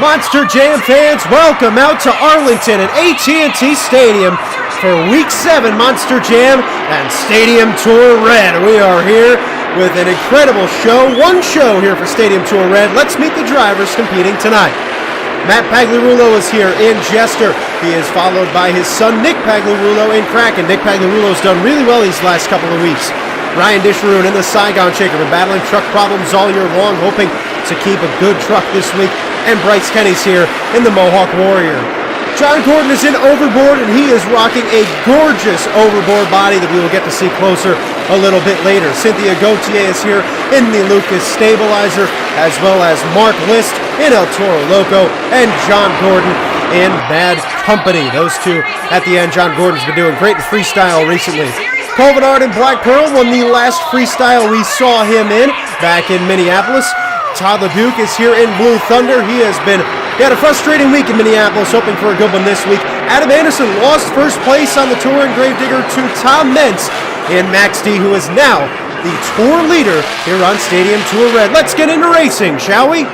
Monster Jam fans, welcome out to Arlington at AT&T Stadium for Week 7 Monster Jam and Stadium Tour Red. We are here with an incredible show, one show here for Stadium Tour Red. Let's meet the drivers competing tonight. Matt Pagliarulo is here in Jester. He is followed by his son Nick Pagliarulo in Kraken. Nick Pagliarulo's done really well these last couple of weeks. Ryan Disharoon in the Saigon Shaker, been battling truck problems all year long, hoping to keep a good truck this week. And Bryce Kenny's here in the Mohawk Warrior. John Gordon is in Overboard, and he is rocking a gorgeous Overboard body that we will get to see closer a little bit later. Cynthia Gauthier is here in the Lucas Stabilizer, as well as Mark List in El Toro Loco, and John Gordon in Bad Company. Those two at the end. John Gordon's been doing great in freestyle recently. Colvin Ard in Black Pearl won the last freestyle we saw him in back in Minneapolis. Todd LeDuc is here in Blue Thunder. He had a frustrating week in Minneapolis, hoping for a good one this week. Adam Anderson lost first place on the Tour in Gravedigger to Tom Mentz in Max D, who is now the Tour leader here on Stadium Tour Red. Let's get into racing, shall we?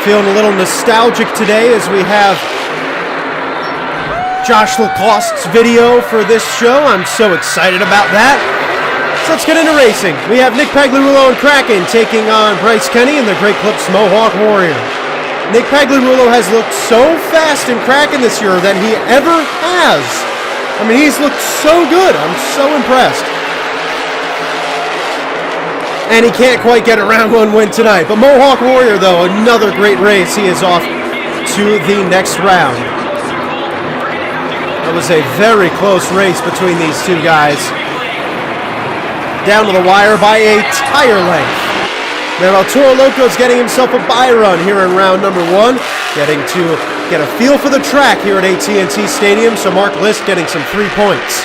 Feeling a little nostalgic today as we have Josh Lacoste's video for this show. I'm so excited about that. So let's get into racing. We have Nick Pagliarulo and Kraken taking on Bryce Kenny in the Great Clips Mohawk Warrior. Nick Pagliarulo has looked so fast in Kraken this year than he ever has. I mean, he's looked so good. I'm so impressed. And he can't quite get a round one win tonight. But Mohawk Warrior, though, another great race. He is off to the next round. That was a very close race between these two guys. Down to the wire by a tire length. Now El Toro Loco's getting himself a bye run here in round number 1, getting to get a feel for the track here at AT&T Stadium, so Mark List getting some 3 points.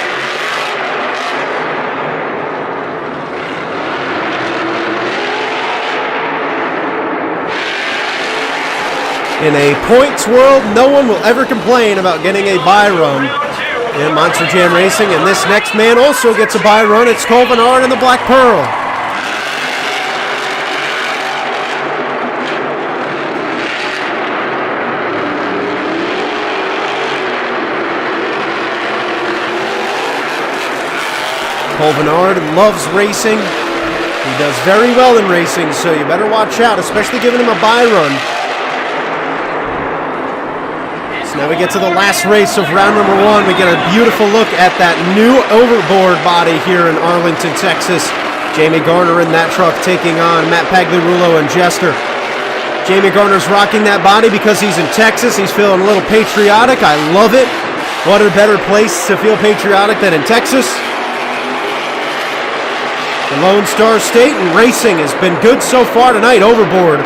In a points world, no one will ever complain about getting a bye run in Monster Jam Racing, and this next man also gets a bye run. It's Colvin Ard in the Black Pearl. Colvin Ard loves racing. He does very well in racing, so you better watch out, especially giving him a bye run. Now we get to the last race of round number 1. We get a beautiful look at that new Overboard body here in Arlington, Texas. Jamie Garner in that truck taking on Matt Pagliarulo and Jester. Jamie Garner's rocking that body because he's in Texas. He's feeling a little patriotic. I love it. What a better place to feel patriotic than in Texas. The Lone Star State and racing has been good so far tonight. Overboard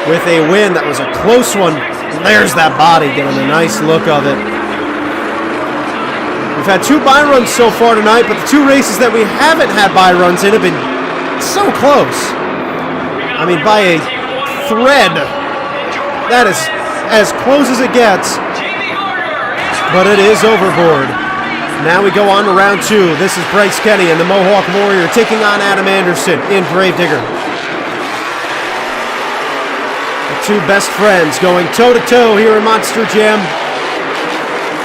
with a win that was a close one. There's that body, getting a nice look of it. We've had 2 bye runs so far tonight, but the 2 races that we haven't had bye runs in have been so close. I mean, by a thread. That is as close as it gets. But it is Overboard. Now we go on to round 2. This is Bryce Kenny and the Mohawk Warrior taking on Adam Anderson in Gravedigger. 2 best friends going toe-to-toe here in Monster Jam.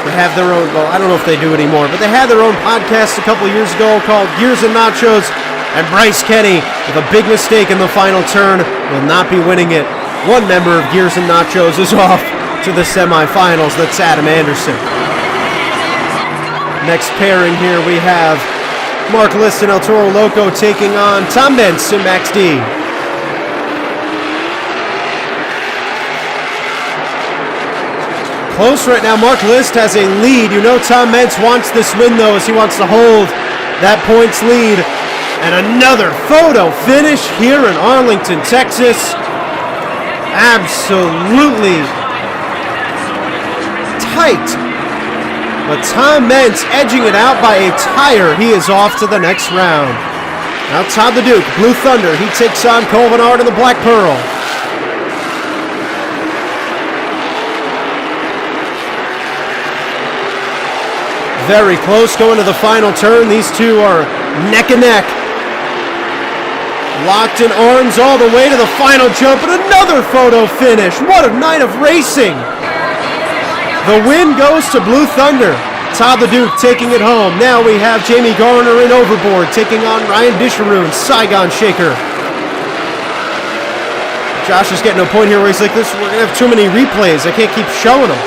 They have their own, well, I don't know if they do anymore, but they had their own podcast a couple years ago called Gears and Nachos, and Bryce Kenny, with a big mistake in the final turn, will not be winning it. One member of Gears and Nachos is off to the semifinals. That's Adam Anderson. Next pairing here we have Mark List and El Toro Loco taking on Tom Mentz and Max D. Close right now. Mark List has a lead. You know Tom Mentz wants this win, though, as he wants to hold that points lead. And another photo finish here in Arlington, Texas. Absolutely tight. But Tom Mentz edging it out by a tire. He is off to the next round. Now Todd LeDuc, Blue Thunder. He takes on Colvin Ard in the Black Pearl. Very close going to the final turn. These two are neck and neck. Locked in arms all the way to the final jump, and another photo finish. What a night of racing. The win goes to Blue Thunder. Todd the Duke taking it home. Now we have Jamie Garner in Overboard taking on Ryan Disharoon, Saigon Shaker. Josh is getting to a point here where he's like, we're going to have too many replays. I can't keep showing them.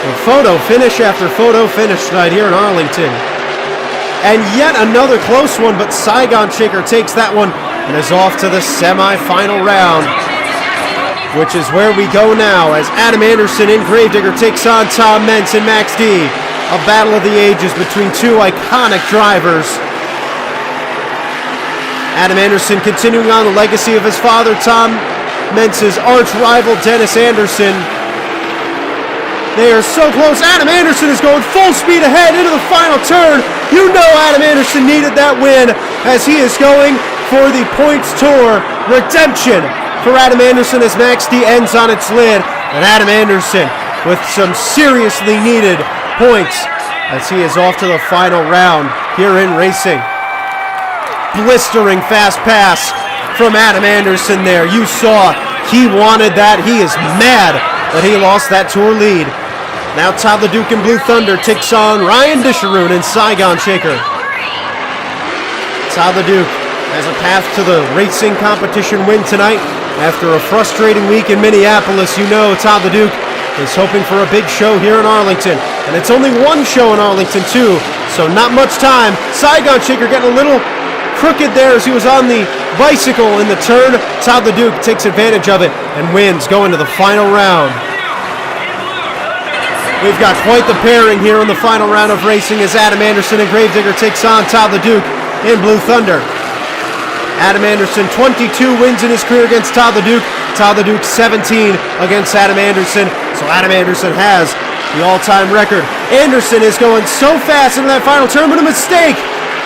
Well, photo finish after photo finish tonight here in Arlington. And yet another close one, but Saigon Shaker takes that one and is off to the semi-final round, which is where we go now as Adam Anderson in Gravedigger takes on Tom Mentz and Max D. A battle of the ages between two iconic drivers. Adam Anderson continuing on the legacy of his father, Tom Mentz's arch rival, Dennis Anderson. They are so close. Adam Anderson is going full speed ahead into the final turn. You know Adam Anderson needed that win as he is going for the Points Tour redemption for Adam Anderson as Max D ends on its lid. And Adam Anderson with some seriously needed points as he is off to the final round here in racing. Blistering fast pass from Adam Anderson there. You saw he wanted that. He is mad that he lost that tour lead. Now Todd the Duke in Blue Thunder takes on Ryan Disharoon in Saigon Shaker. Todd the Duke has a path to the racing competition win tonight. After a frustrating week in Minneapolis, you know Todd the Duke is hoping for a big show here in Arlington. And it's only one show in Arlington too, so not much time. Saigon Shaker getting a little crooked there as he was on the bicycle in the turn. Todd the Duke takes advantage of it and wins, going to the final round. We've got quite the pairing here in the final round of racing as Adam Anderson and Gravedigger takes on Todd the Duke in Blue Thunder. Adam Anderson, 22 wins in his career against Todd the Duke. Todd the Duke, 17 against Adam Anderson. So Adam Anderson has the all-time record. Anderson is going so fast into that final turn, but a mistake.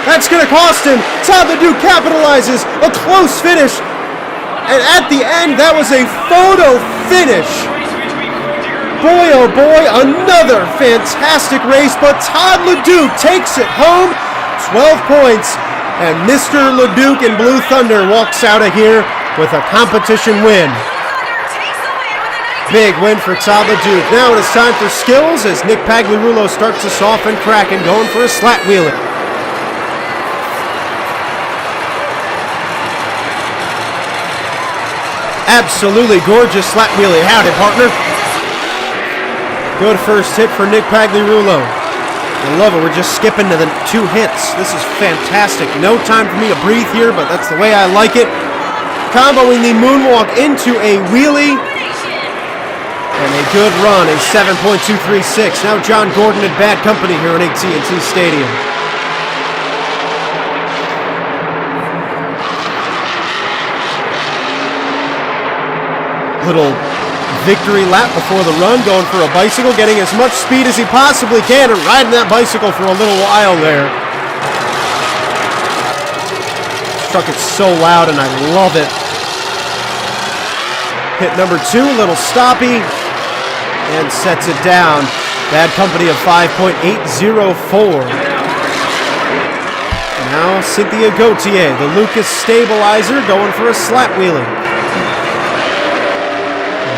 That's going to cost him. Todd the Duke capitalizes. A close finish. And at the end, that was a photo finish. Boy, oh boy, another fantastic race, but Todd LeDuc takes it home, 12 points, and Mr. LeDuc in Blue Thunder walks out of here with a competition win. Big win for Todd LeDuc. Now it is time for skills as Nick Pagliarulo starts us off and cracking, going for a slat wheelie. Absolutely gorgeous slat wheelie. Howdy, partner. Good first hit for Nick Pagliarulo. I love it. We're just skipping to the two hits. This is fantastic. No time for me to breathe here, but that's the way I like it. Comboing the moonwalk into a wheelie. And a good run, a 7.236. Now John Gordon in bad company here in AT&T Stadium. Little victory lap before the run, going for a bicycle, getting as much speed as he possibly can and riding that bicycle for a little while there. This truck is so loud and I love it. Hit number 2, a little stoppy, and sets it down. Bad company of 5.804. Now Cynthia Gauthier, the Lucas stabilizer, going for a slat wheelie.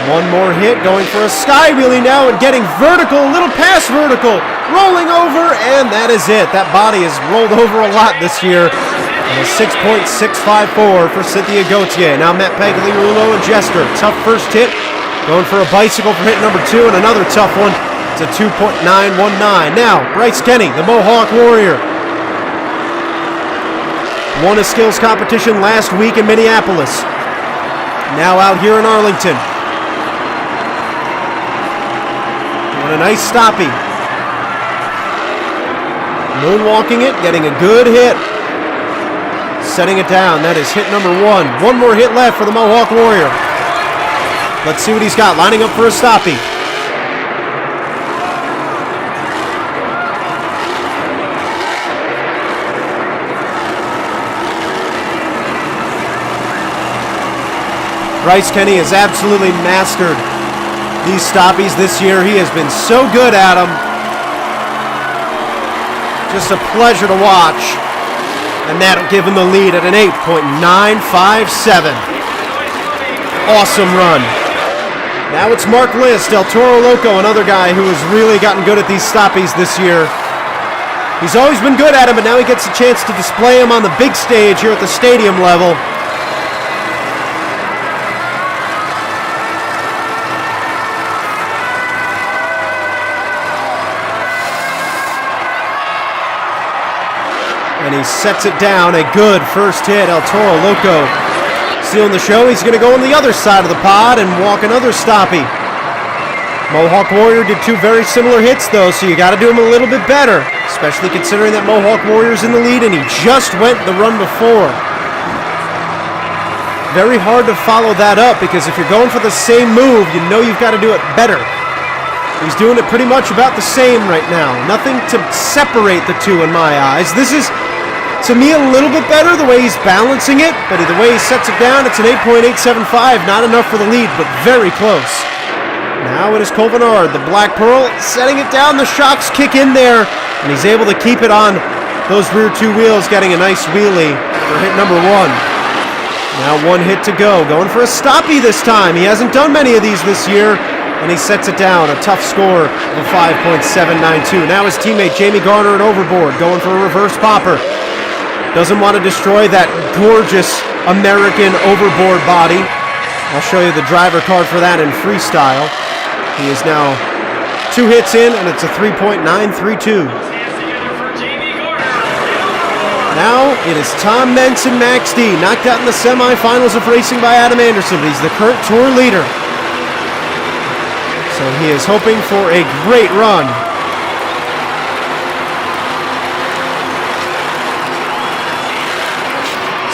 One more hit, going for a sky wheelie now and getting vertical, a little past vertical, rolling over, and that is it. That body has rolled over a lot this year. And a 6.654 for Cynthia Gauthier. Now Matt Pagliarulo and Jester. Tough first hit, going for a bicycle for hit number 2, and another tough one. It's a 2.919. Now Bryce Kenny, the Mohawk Warrior. Won a skills competition last week in Minneapolis. Now out here in Arlington. A nice stoppie. Moonwalking it, getting a good hit. Setting it down. That is hit number 1. One more hit left for the Mohawk Warrior. Let's see what he's got. Lining up for a stoppie. Bryce Kenny has absolutely mastered these stoppies this year. He has been so good at them. Just a pleasure to watch. And that'll give him the lead at an 8.957. Awesome run. Now it's Mark List, El Toro Loco, another guy who has really gotten good at these stoppies this year. He's always been good at them, but now he gets a chance to display them on the big stage here at the stadium level. And he sets it down. A good first hit. El Toro Loco sealing the show. He's going to go on the other side of the pod and walk another stoppie. Mohawk Warrior did two very similar hits, though, so you got to do him a little bit better, especially considering that Mohawk Warrior's in the lead and he just went the run before. Very hard to follow that up, because if you're going for the same move, you know you've got to do it better. He's doing it pretty much about the same right now. Nothing to separate the two in my eyes. This is, to me, a little bit better the way he's balancing it, but the way he sets it down, it's an 8.875. Not enough for the lead, but very close. Now it is Colvenard, the Black Pearl, setting it down. The shocks kick in there, and he's able to keep it on those rear two wheels, getting a nice wheelie for hit number one. Now one hit to go. Going for a stoppie this time. He hasn't done many of these this year, and he sets it down. A tough score of a 5.792. Now his teammate Jamie Garner and Overboard going for a reverse popper. Doesn't want to destroy that gorgeous American overboard body. I'll show you the driver card for that in freestyle. He is now 2 hits in, and it's a 3.932. Now it is Tom Mentz and Max D, knocked out in the semifinals of racing by Adam Anderson. He's the current tour leader. So he is hoping for a great run.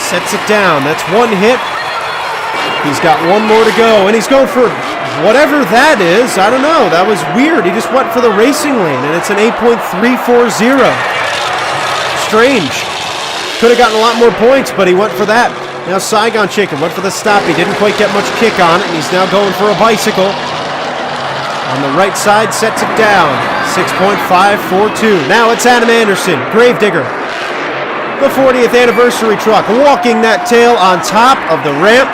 Sets it down. That's one hit. He's got one more to go, and he's going for whatever that is. I don't know. That was weird. He just went for the racing lane, and it's an 8.340. Strange. Could have gotten a lot more points, but he went for that. Now Saigon Chicken went for the stop. He didn't quite get much kick on it, and he's now going for a bicycle. On the right side, sets it down. 6.542. Now it's Adam Anderson, Gravedigger. The 40th anniversary truck, walking that tail on top of the ramp.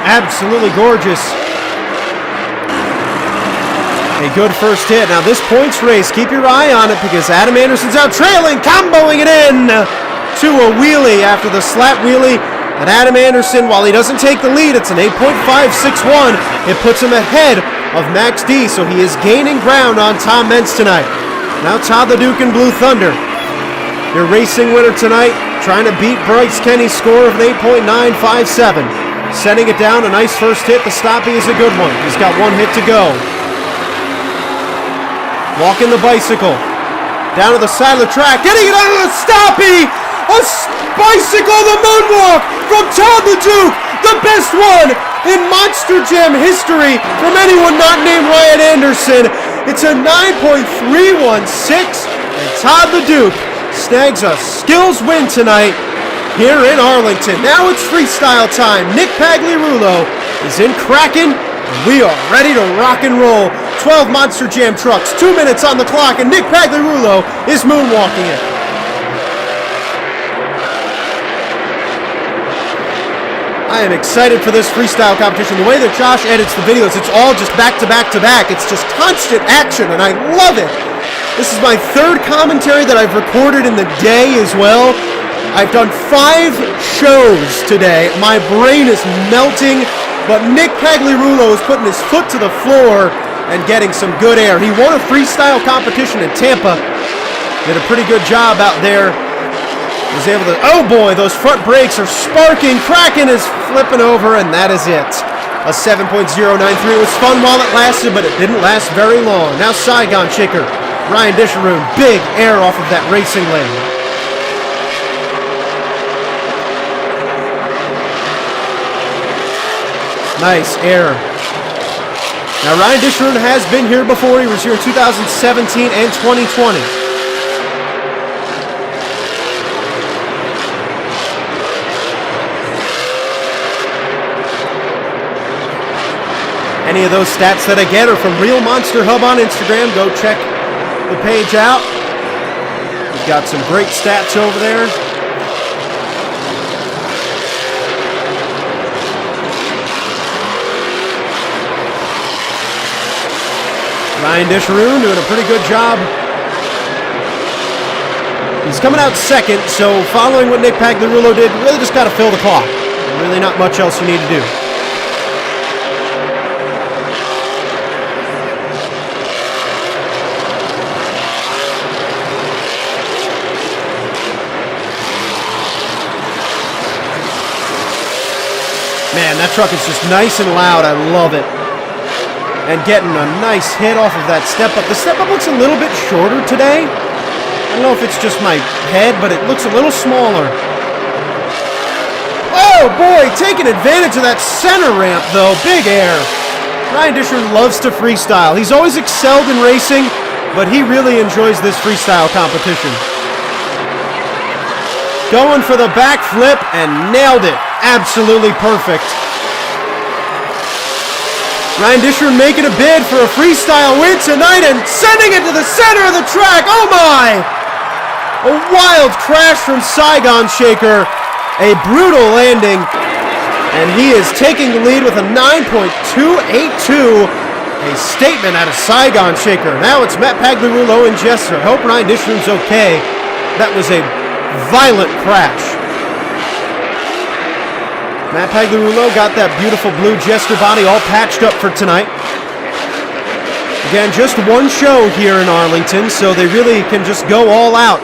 Absolutely gorgeous. A good first hit. Now this points race, keep your eye on it, because Adam Anderson's out trailing, comboing it in to a wheelie after the slap wheelie. And Adam Anderson, while he doesn't take the lead, it's an 8.561. It puts him ahead of Max D, so he is gaining ground on Tom Mentz tonight. Now Todd the Duke and Blue Thunder, your racing winner tonight, trying to beat Bryce Kenny's score of an 8.957. Setting it down, a nice first hit. The stoppie is a good one. He's got one hit to go. Walking the bicycle. Down to the side of the track. Getting it out of the stoppie! A bicycle, the moonwalk from Todd the Duke. The best one in Monster Jam history from anyone not named Ryan Anderson. It's a 9.316, and Todd the Duke snags a skills win tonight here in Arlington. Now it's freestyle time. Nick Pagliarulo is in Kraken, and we are ready to rock and roll. 12 Monster Jam trucks, 2 minutes on the clock, and Nick Pagliarulo is moonwalking it. I am excited for this freestyle competition. The way that Josh edits the videos, it's all just back to back to back. It's just constant action, and I love it. This is my third commentary that I've recorded in the day as well. I've done 5 shows today. My brain is melting, but Nick Pagliarulo is putting his foot to the floor and getting some good air. He won a freestyle competition in Tampa. Did a pretty good job out there. Was able to, oh boy, those front brakes are sparking. Kraken is flipping over, and that is it. A 7.093. It was fun while it lasted, but it didn't last very long. Now Saigon Shaker, Ryan Disharoon, big air off of that racing lane. Nice air. Now Ryan Disharoon has been here before. He was here in 2017 and 2020. Any of those stats that I get are from Real Monster Hub on Instagram. Go check the page out. We've got some great stats over there. Ryan Disharoon doing a pretty good job. He's coming out second, so following what Nick Pagliarulo did, really just got to fill the clock. Really not much else you need to do. Man, that truck is just nice and loud. I love it. And getting a nice hit off of that step-up. The step-up looks a little bit shorter today. I don't know if it's just my head, but it looks a little smaller. Oh, boy, taking advantage of that center ramp, though. Big air. Ryan Disharoon loves to freestyle. He's always excelled in racing, but he really enjoys this freestyle competition. Going for the backflip and nailed it. Absolutely perfect. Ryan Disharoon making a bid for a freestyle win tonight and sending it to the center of the track. Oh my! A wild crash from Saigon Shaker. A brutal landing. And he is taking the lead with a 9.282. A statement out of Saigon Shaker. Now it's Matt Pagliarulo and Jester. I hope Ryan Disharoon's okay. That was a violent crash. Matt Pagliarulo got that beautiful blue Jester body all patched up for tonight. Again, just one show here in Arlington, so they really can just go all out.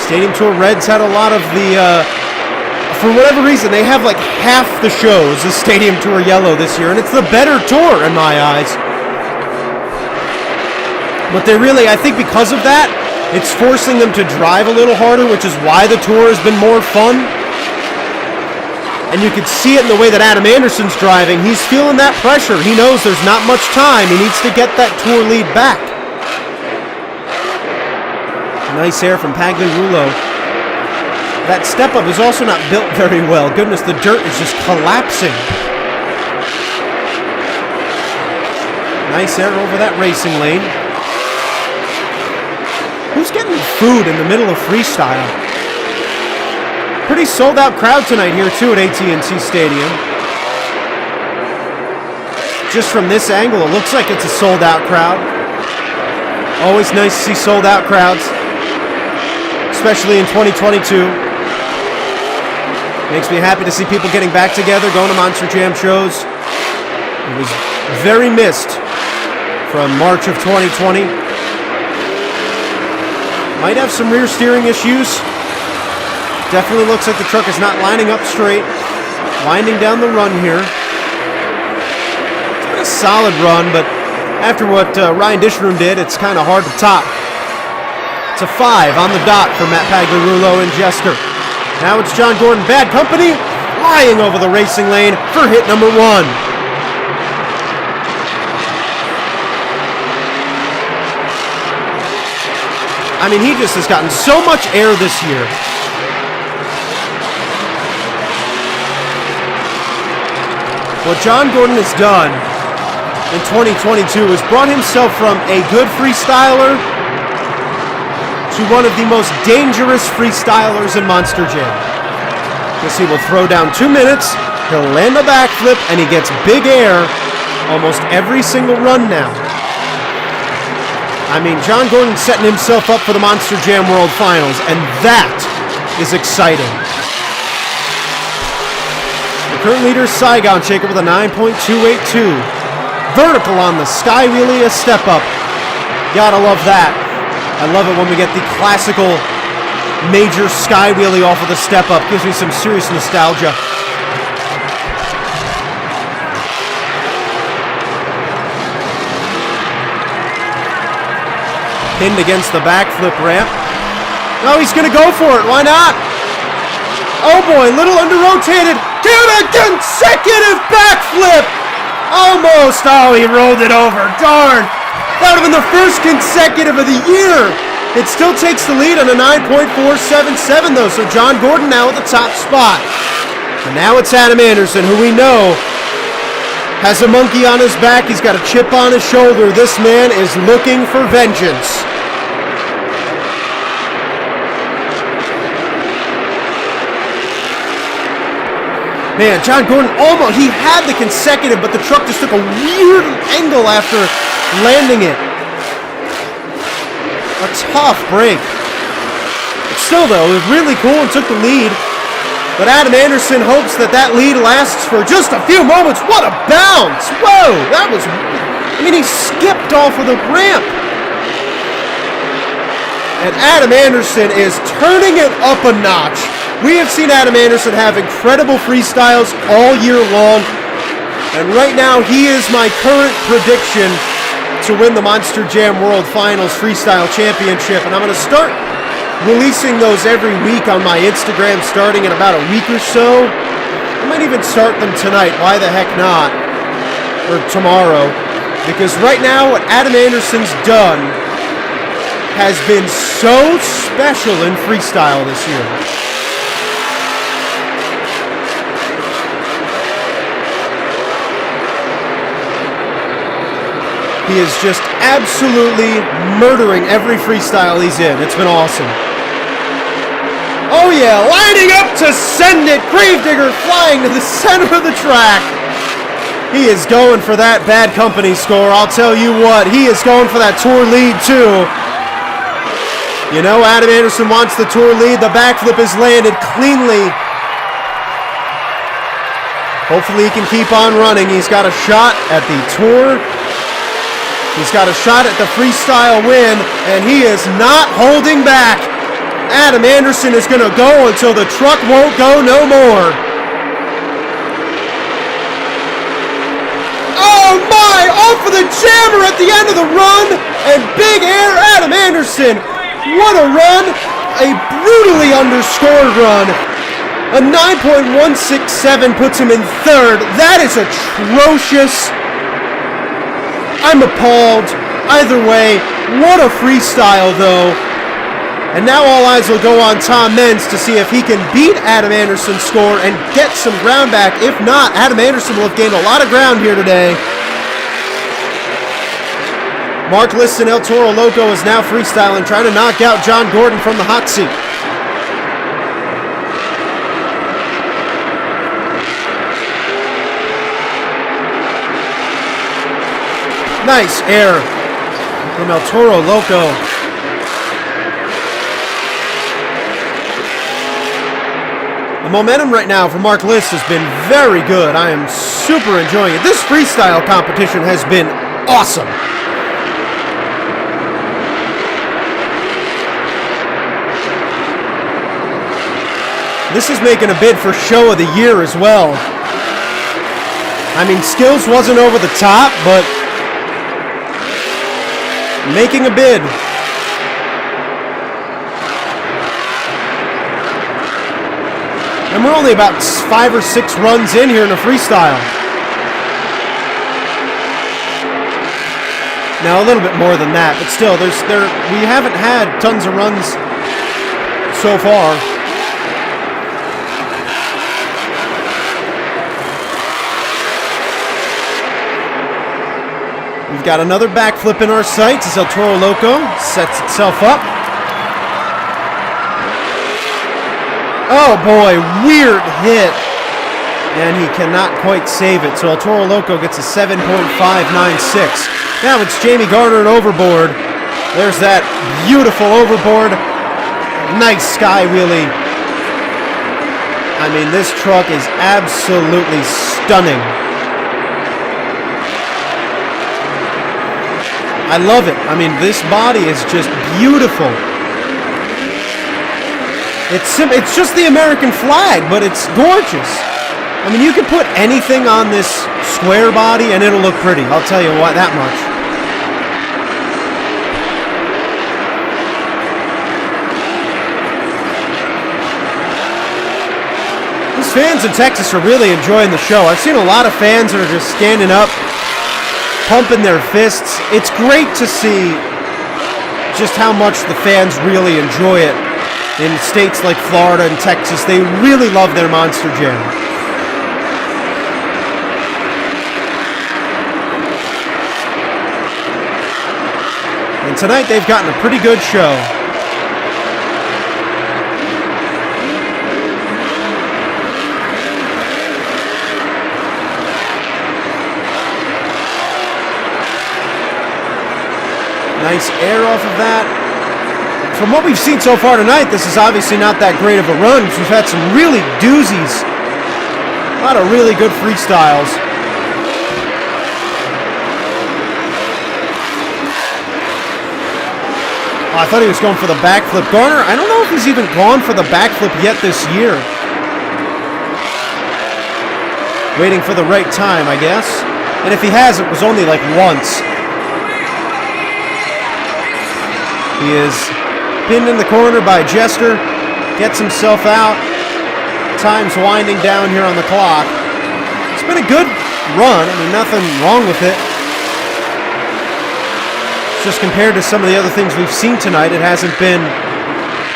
Stadium Tour Reds had a lot of the, for whatever reason, they have like half the shows as Stadium Tour Yellow this year, and it's the better tour in my eyes. But they really, I think because of that, it's forcing them to drive a little harder, which is why the tour has been more fun. And you can see it in the way that Adam Anderson's driving. He's feeling that pressure. He knows there's not much time. He needs to get that tour lead back. Nice air from Pagliarulo. That step-up is also not built very well. Goodness, the dirt is just collapsing. Nice air over that racing lane. Who's getting food in the middle of freestyle? Pretty sold-out crowd tonight here, too, at AT&T Stadium. Just from this angle, it looks like it's a sold-out crowd. Always nice to see sold-out crowds, especially in 2022. Makes me happy to see people getting back together, going to Monster Jam shows. It was very missed from March of 2020. Might have some rear steering issues. Definitely looks like the truck is not lining up straight. Winding down the run here. It's been a solid run, but after what Ryan Disharoon did, it's kind of hard to top. It's a 5 on the dot for Matt Pagliarulo and Jester. Now it's John Gordon, Bad Company, flying over the racing lane for hit number 1. I mean, he just has gotten so much air this year. What John Gordon has done in 2022 is brought himself from a good freestyler to one of the most dangerous freestylers in Monster Jam. Because he will throw down 2 minutes, he'll land a backflip, and he gets big air almost every single run now. I mean, John Gordon's setting himself up for the Monster Jam World Finals, and that is exciting. Current leader Saigon Shaker with a 9.282. Vertical on the Sky Wheelie, a step up. Gotta love that. I love it when we get the classical major Sky Wheelie off of the step up. Gives me some serious nostalgia. Pinned against the backflip ramp. No, he's gonna go for it. Why not? Oh boy, little under-rotated. Get a consecutive backflip! Almost. Oh, he rolled it over. Darn. That would have been the first consecutive of the year. It still takes the lead on a 9.477, though. So John Gordon now at the top spot. And now it's Adam Anderson, who we know has a monkey on his back. He's got a chip on his shoulder. This man is looking for vengeance. Man, John Gordon almost, he had the consecutive, but the truck just took a weird angle after landing it. A tough break. Still, though, it was really cool and took the lead. But Adam Anderson hopes that that lead lasts for just a few moments. What a bounce! Whoa, that was... I mean, he skipped off of the ramp. And Adam Anderson is turning it up a notch. We have seen Adam Anderson have incredible freestyles all year long. And right now, he is my current prediction to win the Monster Jam World Finals Freestyle Championship. And I'm going to start releasing those every week on my Instagram starting in about a week or so. I might even start them tonight. Why the heck not? Or tomorrow. Because right now what Adam Anderson's done has been so special in freestyle this year. He is just absolutely murdering every freestyle he's in. It's been awesome. Oh yeah, lining up to send it. Gravedigger flying to the center of the track. He is going for that Bad Company score. I'll tell you what, he is going for that tour lead too. You know, Adam Anderson wants the tour lead. The backflip is landed cleanly. Hopefully he can keep on running. He's got a shot at the tour. He's got a shot at the freestyle win, and he is not holding back. Adam Anderson is going to go until the truck won't go no more. Oh my! Off of the jammer at the end of the run, and big air Adam Anderson. What a run! A brutally underscored run. A 9.167 puts him in third. That is atrocious. I'm appalled. Either way, what a freestyle, though. And now all eyes will go on Tom Meents to see if he can beat Adam Anderson's score and get some ground back. If not, Adam Anderson will have gained a lot of ground here today. Mark Liston, El Toro Loco is now freestyling, trying to knock out John Gordon from the hot seat. Nice air from El Toro Loco. The momentum right now for Mark List has been very good. I am super enjoying it. This freestyle competition has been awesome. This is making a bid for show of the year as well. I mean, skills wasn't over the top, but making a bid. And we're only about 5 or 6 runs in here in a freestyle. Now a little bit more than that, but still, we haven't had tons of runs so far. We've got another backflip in our sights as El Toro Loco sets itself up. Oh boy, weird hit. And he cannot quite save it. So El Toro Loco gets a 7.596. Now it's Jamie Garner and overboard. There's that beautiful overboard. Nice sky wheelie. I mean, this truck is absolutely stunning. I love it. I mean, this body is just beautiful. It's just the American flag, but it's gorgeous. I mean, you can put anything on this square body and it'll look pretty. I'll tell you what, that much. These fans in Texas are really enjoying the show. I've seen a lot of fans that are just standing up, pumping their fists. It's great to see just how much the fans really enjoy it. In states like Florida and Texas, they really love their Monster Jam. And tonight they've gotten a pretty good show. nice air off of that. From what we've seen so far tonight, this is obviously not that great of a run. We've had some really doozies. A lot of really good freestyles. Oh, I thought he was going for the backflip. Garner, I don't know if he's even gone for the backflip yet this year. Waiting for the right time, I guess. And if he has, it was only like once. He is pinned in the corner by Jester. Gets himself out. Time's winding down here on the clock. It's been a good run. I mean, nothing wrong with it. Just compared to some of the other things we've seen tonight, it hasn't been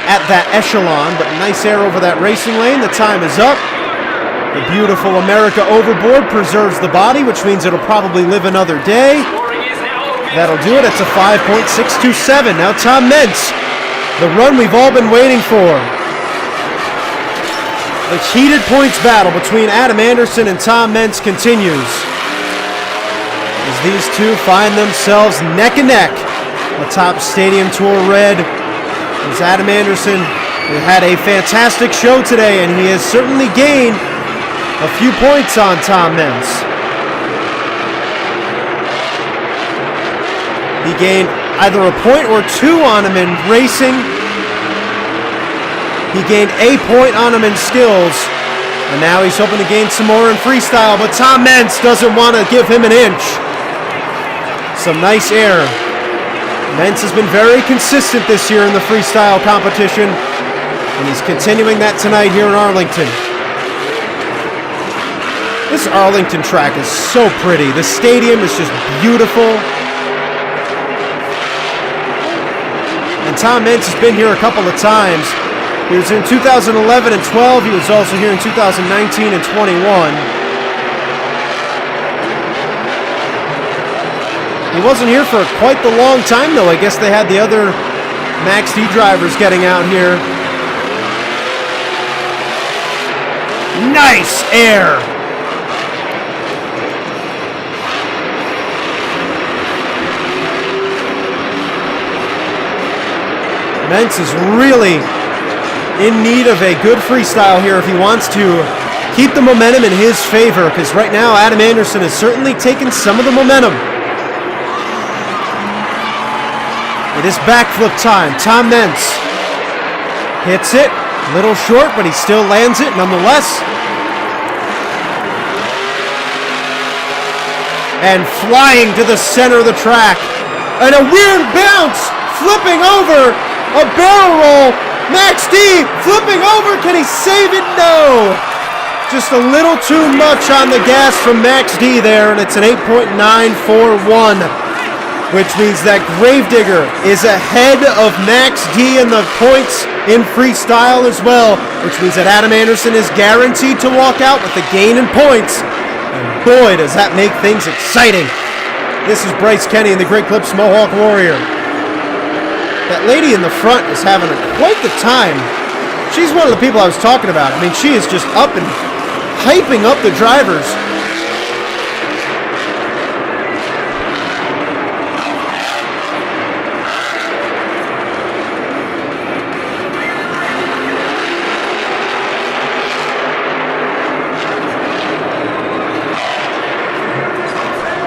at that echelon, but nice air over that racing lane. The time is up. The beautiful America overboard preserves the body, which means it'll probably live another day. That'll do it. It's a 5.627. Now Tom Mentz, the run we've all been waiting for. The heated points battle between Adam Anderson and Tom Mentz continues, as these two find themselves neck and neck atop Stadium Tour Red. As Adam Anderson had a fantastic show today, and he has certainly gained a few points on Tom Mentz. He gained either a point or two on him in racing. He gained a point on him in skills, and now he's hoping to gain some more in freestyle, but Tom Mentz doesn't want to give him an inch. Some nice air. Mentz has been very consistent this year in the freestyle competition, and he's continuing that tonight here in Arlington. This Arlington track is so pretty. The stadium is just beautiful. And Tom Mentz has been here a couple of times. He was in 2011 and 12. He was also here in 2019 and 21. He wasn't here for quite the long time, though. I guess they had the other Max D drivers getting out here. Nice air. Mentz is really in need of a good freestyle here if he wants to keep the momentum in his favor, because right now Adam Anderson has certainly taken some of the momentum. It is backflip time. Tom Mentz hits it. A little short, but he still lands it nonetheless. And flying to the center of the track. And a weird bounce. Flipping over. A barrel roll. Max D flipping over. Can he save it? No. Just a little too much on the gas from Max D there. And it's an 8.941. Which means that Gravedigger is ahead of Max D in the points in freestyle as well, which means that Adam Anderson is guaranteed to walk out with the gain in points. And boy, does that make things exciting. This is Bryce Kenny in the Great Clips Mohawk Warrior. That lady in the front is having quite the time. She's one of the people I was talking about. I mean, she is just up and hyping up the drivers.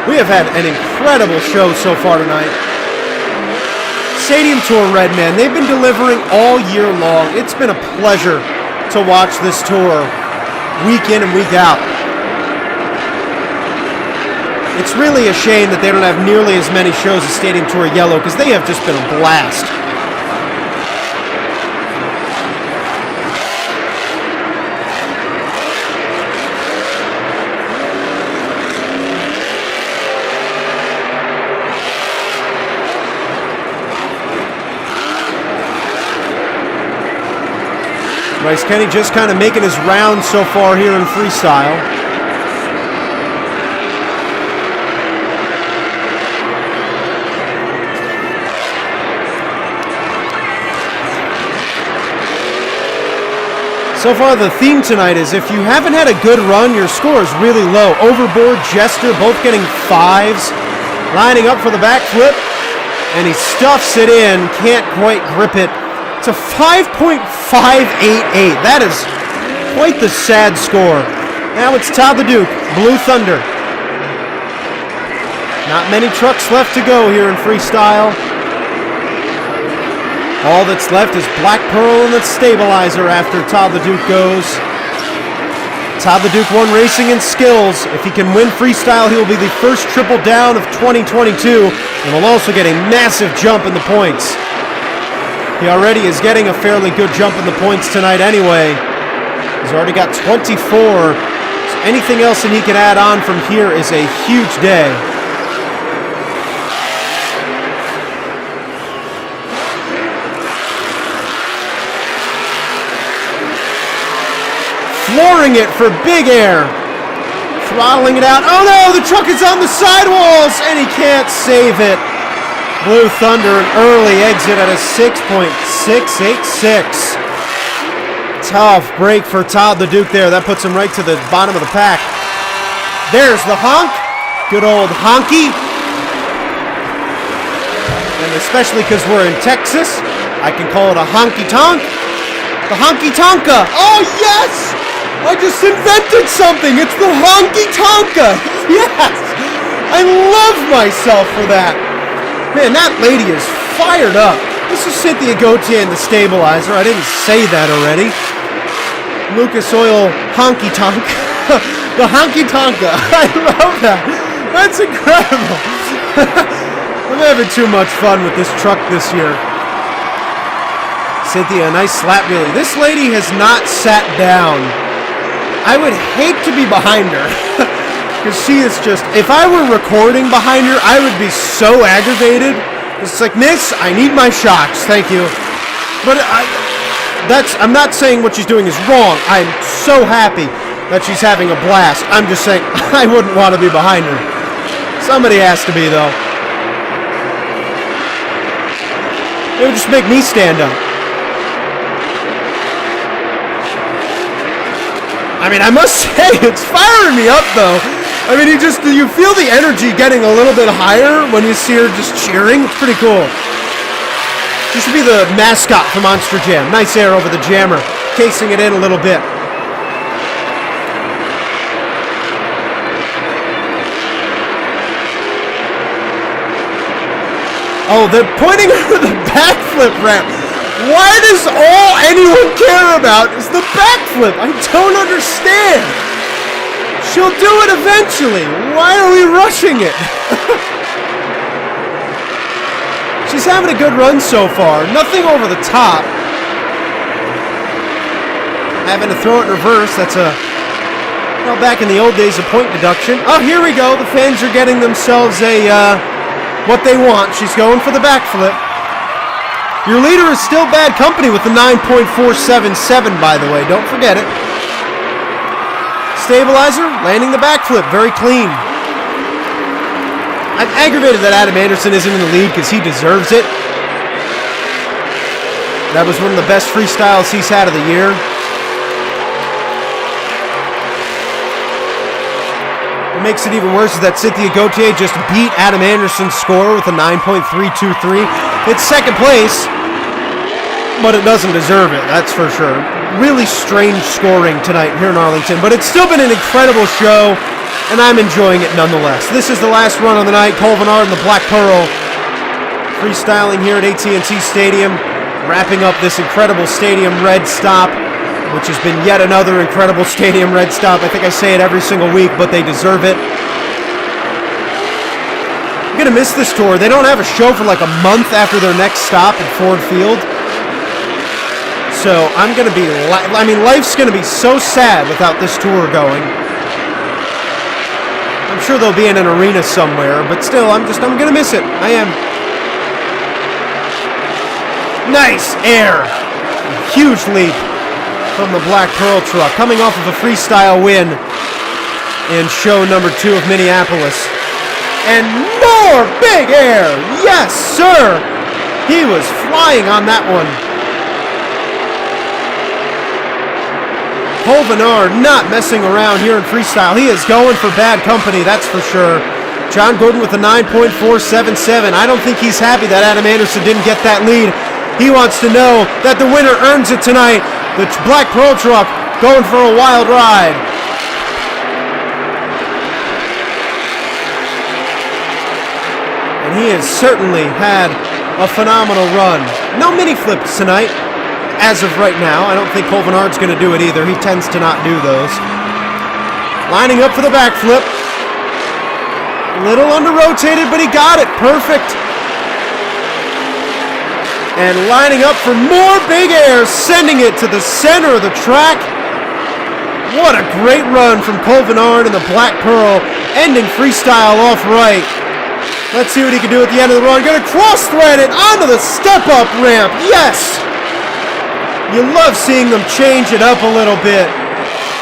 We have had an incredible show so far tonight. Stadium Tour Red, man, they've been delivering all year long. It's been a pleasure to watch this tour week in and week out. It's really a shame that they don't have nearly as many shows as Stadium Tour Yellow, because they have just been a blast. Bryce Kenny just kind of making his rounds so far here in freestyle. So far the theme tonight is if you haven't had a good run, your score is really low. Overboard, Jester, both getting 5s. Lining up for the backflip. And he stuffs it in, can't quite grip it. It's a 5.588. That is quite the sad score. Now it's Todd the Duke, Blue Thunder. Not many trucks left to go here in freestyle. All that's left is Black Pearl and the Stabilizer after Todd the Duke goes. Todd the Duke won racing and skills. If he can win freestyle, he will be the first triple down of 2022 and will also get a massive jump in the points. He already is getting a fairly good jump in the points tonight anyway. He's already got 24. So anything else that he can add on from here is a huge day. Flooring it for big air. Throttling it out. Oh no, the truck is on the sidewalls and he can't save it. Blue Thunder, an early exit at a 6.686. Tough break for Todd the Duke there. That puts him right to the bottom of the pack. There's the honk. Good old honky. And especially because we're in Texas, I can call it a honky tonk. The honky tonka. Oh yes! I just invented something! It's the honky-tonka! Yes! I love myself for that! Man, that lady is fired up. This is Cynthia Gauthier and the Stabilizer. I didn't say that already. Lucas Oil honky-tonk. The honky-tonka. I love that. That's incredible. I'm having too much fun with this truck this year. Cynthia, a nice slap wheelie. This lady has not sat down. I would hate to be behind her, because she is just, if I were recording behind her, I would be so aggravated. It's like, miss, I need my shocks, thank you. But I'm not saying what she's doing is wrong. I'm so happy that she's having a blast. I'm just saying, I wouldn't want to be behind her. Somebody has to be, though. It would just make me stand up. I mean, I must say, it's firing me up, though. I mean, you feel the energy getting a little bit higher when you see her just cheering. It's pretty cool. She should be the mascot for Monster Jam. Nice air over the jammer, casing it in a little bit. Oh, they're pointing over the backflip ramp. Why does all anyone care about is the backflip? I don't understand. She'll do it eventually. Why are we rushing it? She's having a good run so far. Nothing over the top. Having to throw it in reverse. That's back in the old days of point deduction. Oh, here we go. The fans are getting themselves what they want. She's going for the backflip. Your leader is still bad company with the 9.477, by the way. Don't forget it. Stabilizer, landing the backflip. Very clean. I'm aggravated that Adam Anderson isn't in the lead because he deserves it. That was one of the best freestyles he's had of the year. What makes it even worse is that Cynthia Gauthier just beat Adam Anderson's score with a 9.323. It's second place, but it doesn't deserve it, that's for sure. Really strange scoring tonight here in Arlington, but it's still been an incredible show, and I'm enjoying it nonetheless. This is the last run of the night. Colvinard and the Black Pearl freestyling here at AT&T Stadium, wrapping up this incredible Stadium Red stop, which has been yet another incredible Stadium Red stop. I think I say it every single week, but they deserve it. I'm going to miss this tour. They don't have a show for like a month after their next stop at Ford Field. So I'm going to be, life's going to be so sad without this tour going. I'm sure they'll be in an arena somewhere, but still, I'm going to miss it. I am. Nice air. Huge leap from the Black Pearl truck, coming off of a freestyle win in show number 2 of Minneapolis. And more big air! Yes, sir! He was flying on that one. Colvinard not messing around here in freestyle. He is going for bad company, that's for sure. John Gordon with a 9.477. I don't think he's happy that Adam Anderson didn't get that lead. He wants to know that the winner earns it tonight. The Black Pearl truck going for a wild ride. And he has certainly had a phenomenal run. No mini flips tonight, as of right now. I don't think Colvinard's going to do it either. He tends to not do those. Lining up for the backflip. A little under-rotated, but he got it. Perfect. And lining up for more big airs, sending it to the center of the track. What a great run from Colvinard and the Black Pearl, ending freestyle off right. Let's see what he can do at the end of the run. Gonna cross-thread it onto the step-up ramp. Yes! You love seeing them change it up a little bit.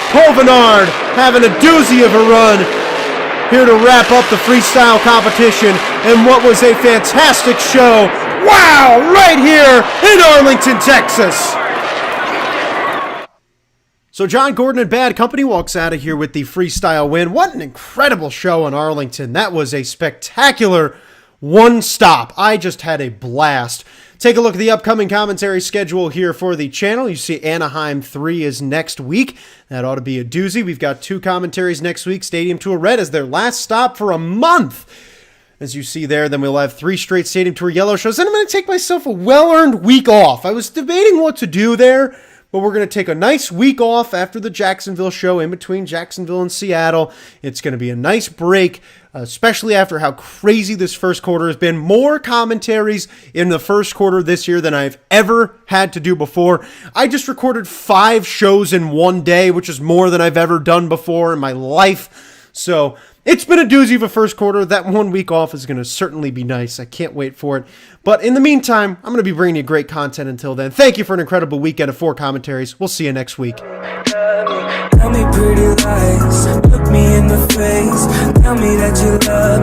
Colvinard having a doozy of a run here to wrap up the freestyle competition in what was a fantastic show. Wow, right here in Arlington, Texas. So John Gordon and Bad Company walks out of here with the freestyle win. What an incredible show in Arlington. That was a spectacular one stop. I just had a blast. Take a look at the upcoming commentary schedule here for the channel. You see Anaheim 3 is next week. That ought to be a doozy. We've got 2 commentaries next week. Stadium Tour Red as their last stop for a month. As you see there, then we'll have 3 straight Stadium Tour Yellow shows. Then I'm going to take myself a well-earned week off. I was debating what to do there, but we're going to take a nice week off after the Jacksonville show in between Jacksonville and Seattle. It's going to be a nice break, especially after how crazy this first quarter has been. More commentaries in the first quarter this year than I've ever had to do before. I just recorded 5 shows in one day, which is more than I've ever done before in my life. So it's been a doozy of a first quarter. That 1 week off is going to certainly be nice. I can't wait for it. But in the meantime, I'm going to be bringing you great content until then. Thank you for an incredible weekend of 4 commentaries. We'll see you next week. Tell me pretty lies, look me in the face. Tell me that you love